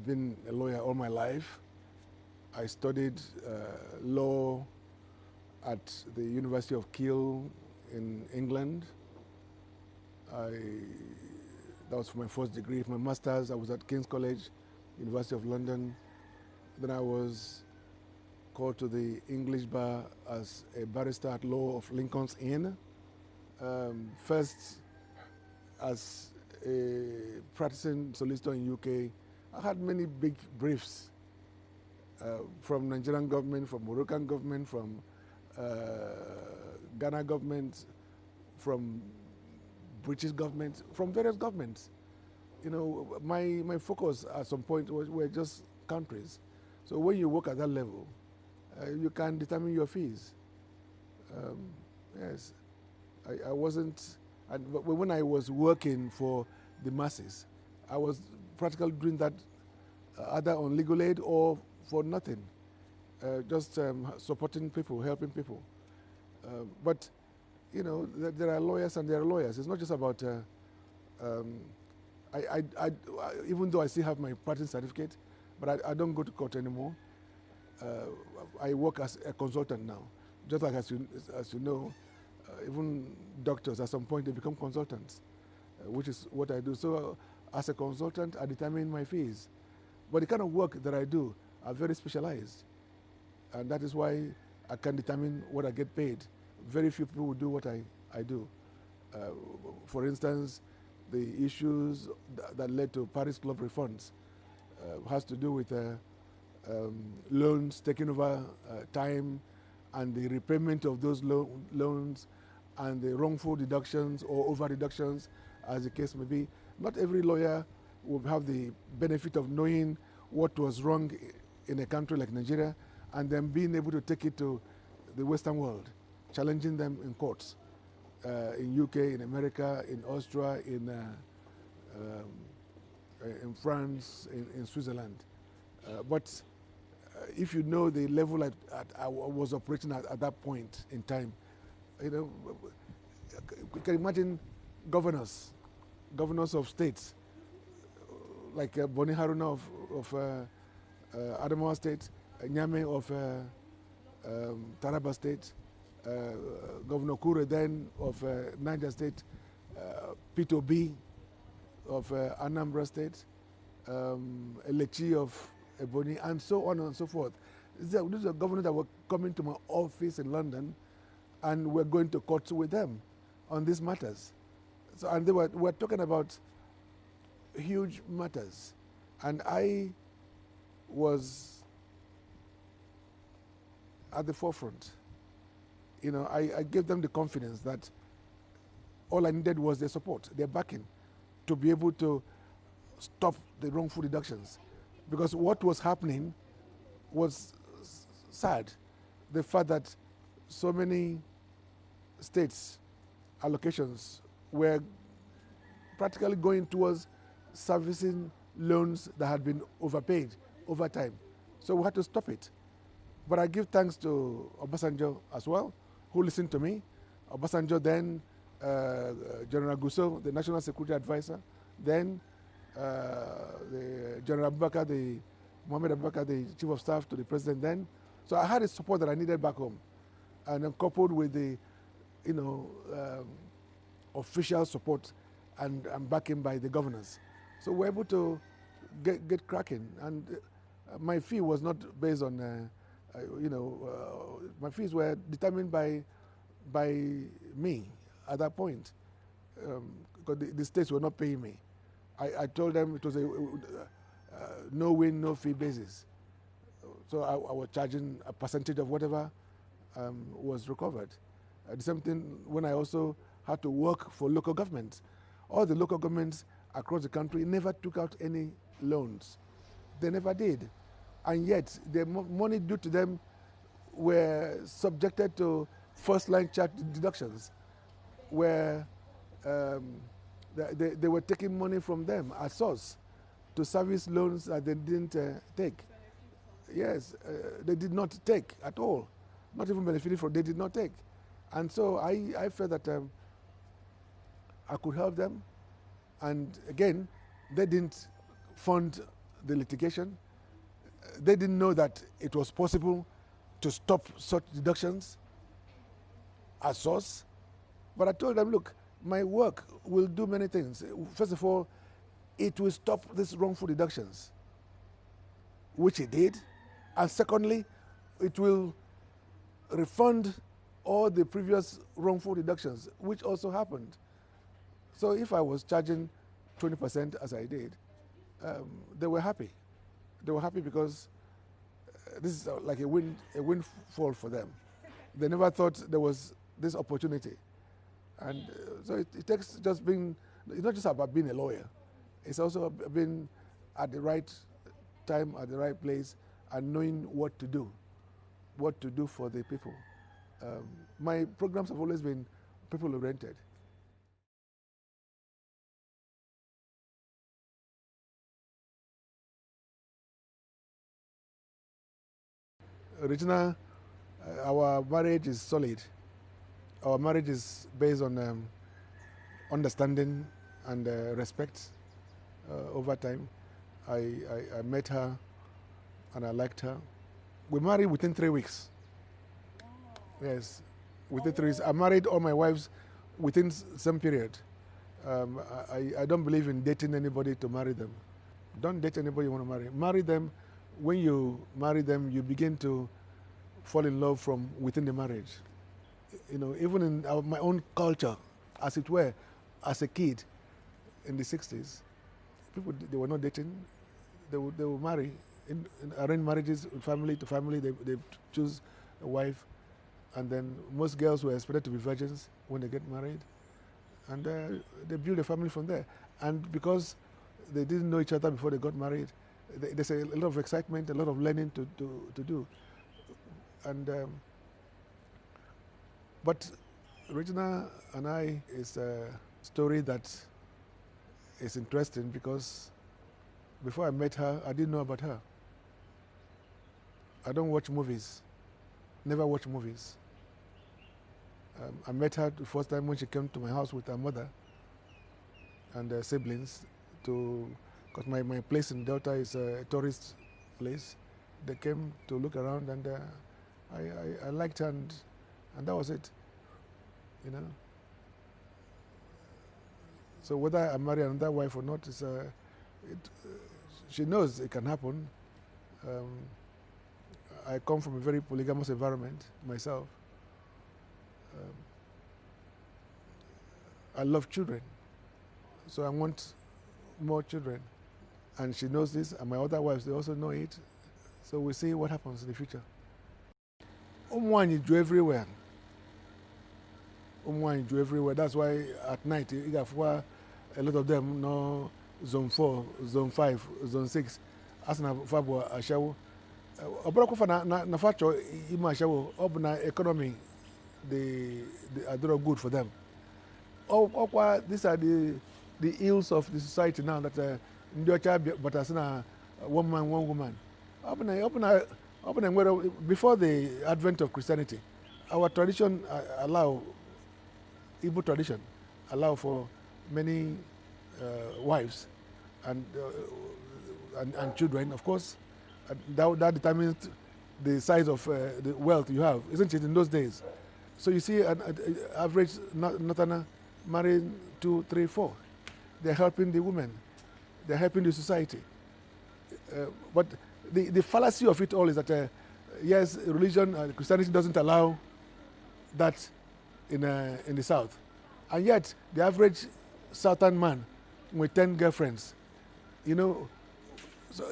been a lawyer all my life. I studied law at the University of Kiel in England. That was for my first degree. For my master's, I was at King's College, University of London. Then I was called to the English bar as a barrister at law of Lincoln's Inn. First, as a practicing solicitor in UK, I had many big briefs from Nigerian government, from Moroccan government, from Ghana government, from British government, from various governments. You know, my focus at some point were just countries. So when you work at that level, you can determine your fees. Yes, I wasn't, but when I was working for the masses, I was practically doing that either on legal aid or for nothing, just supporting people, helping people. But you know, there are lawyers and there are lawyers. It's not just about. Even though I still have my practice certificate, but I don't go to court anymore. I work as a consultant now, just like as you know, even doctors at some point they become consultants, which is what I do. So as a consultant, I determine my fees. But the kind of work that I do are very specialized, and that is why I can determine what I get paid. Very few people will do what I do. For instance, the issues that led to Paris Club refunds has to do with loans taking over time and the repayment of those loans and the wrongful deductions or over deductions, as the case may be. Not every lawyer will have the benefit of knowing what was wrong in a country like Nigeria and then being able to take it to the Western world, challenging them in courts, in UK, in America, in Austria, in France, in Switzerland. But if you know the level I was operating at that point in time, you know, you can imagine governors of states, like Boni Haruna of Adamawa State, Nyame of Taraba State, Governor Kure then of Niger State, Peter Obi of Anambra State, Elechi of Ebonyi, and so on and so forth. These are governors that were coming to my office in London, and we're going to court with them on these matters. So, and they were talking about huge matters, and I was at the forefront. You know, I gave them the confidence that all I needed was their support, their backing, to be able to stop the wrongful deductions. Because what was happening was sad. The fact that so many states' allocations were practically going towards servicing loans that had been overpaid over time. So we had to stop it. But I give thanks to Obasanjo as well, who listened to me. Obasanjo then, General Gusau, the National Security Advisor, then the General Abubakar, Mohammed Abubakar, the Chief of Staff to the President then. So I had the support that I needed back home. And then coupled with the, you know, official support and backing by the governors. So we're able to get cracking. And my fee was not based on, my fees were determined by me at that point, because the states were not paying me. I told them it was a no win, no fee basis. So I was charging a percentage of whatever was recovered. The same thing when I also had to work for local governments. All the local governments across the country never took out any loans. They never did. And yet, the money due to them were subjected to first-line charge deductions, where they were taking money from them as source to service loans that they didn't take. Yes, they did not take at all. Not even benefited from, they did not take. And so I felt that I could help them. And again, they didn't fund the litigation. They didn't know that it was possible to stop such deductions at source. But I told them, look, my work will do many things. First of all, it will stop these wrongful deductions, which it did. And secondly, it will refund all the previous wrongful deductions, which also happened. So if I was charging 20% as I did, they were happy. They were happy because this is like a windfall for them. They never thought there was this opportunity. And so it takes just being, it's not just about being a lawyer. It's also being at the right time, at the right place, and knowing what to do for the people. My programs have always been people-oriented. Regina, our marriage is solid. Our marriage is based on understanding and respect over time. I met her and I liked her. We married within 3 weeks. Yes, within 3 weeks. I married all my wives within some period. I don't believe in dating anybody to marry them. Don't date anybody you want to marry. Marry them. When you marry them, you begin to fall in love from within the marriage. You know, even in my own culture, as it were, as a kid in the 60s, people, they were not dating. They would marry. In arranged marriages, family to family, they choose a wife. And then most girls were expected to be virgins when they get married. And they build a family from there. And because they didn't know each other before they got married, there's a lot of excitement, a lot of learning to do. And but Regina and I is a story that is interesting because before I met her, I didn't know about her. I don't watch movies, never watch movies. I met her the first time when she came to my house with her mother and her siblings because my place in Delta is a tourist place. They came to look around and I liked her and that was it, you know. So whether I marry another wife or not, she knows it can happen. I come from a very polygamous environment myself. I love children, so I want more children. And she knows this, and my other wives, they also know it. So we'll see what happens in the future. You do everywhere. You do everywhere. That's why at night, you got a lot of them know zone 4, zone 5, zone 6. As na fabo ashawo. Obro fa na facho ima ashawo. Obna economy they are good for them. These are the ills of the society now that but as one man, one woman. Before the advent of Christianity, our tradition Igbo tradition allow for many wives and children, of course. That determines the size of the wealth you have, isn't it, in those days? So you see an average Northerner marrying 2, 3, 4. They're helping the women. They're helping the society. But the fallacy of it all is that, yes, religion, Christianity doesn't allow that in the South. And yet, the average Southern man with 10 girlfriends, you know, so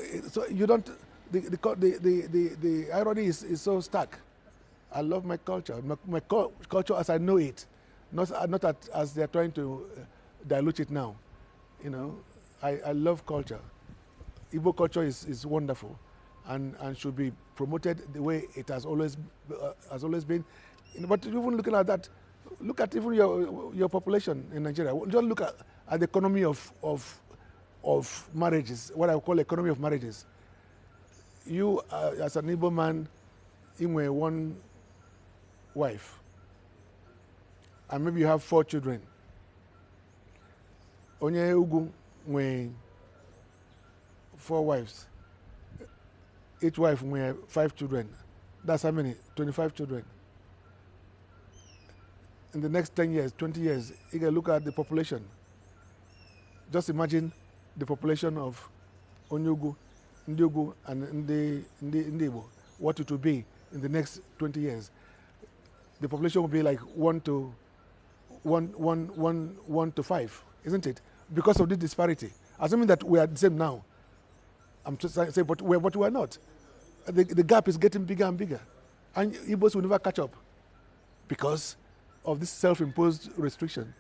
you don't, the irony is so stark. I love my culture, my culture as I know it, not as they're trying to dilute it now. You know, I love culture. Igbo culture is wonderful, and should be promoted the way it has always been. But even looking at that, look at even your population in Nigeria. Just look at the economy of marriages. What I call economy of marriages. You as an Igbo man, in one wife, and maybe you have 4 children. Onye Ugu, 4 wives. Each wife will have 5 children. That's how many? 25 children. In the next 10 years, 20 years, you can look at the population. Just imagine the population of Onyugu, Ndiogu, and Ndibo, what it will be in the next 20 years. The population will be like 1 to 5, isn't it? Because of this disparity. Assuming that we are the same now. I'm just saying, but we're not. The gap is getting bigger and bigger. And Igbos will never catch up because of this self-imposed restriction.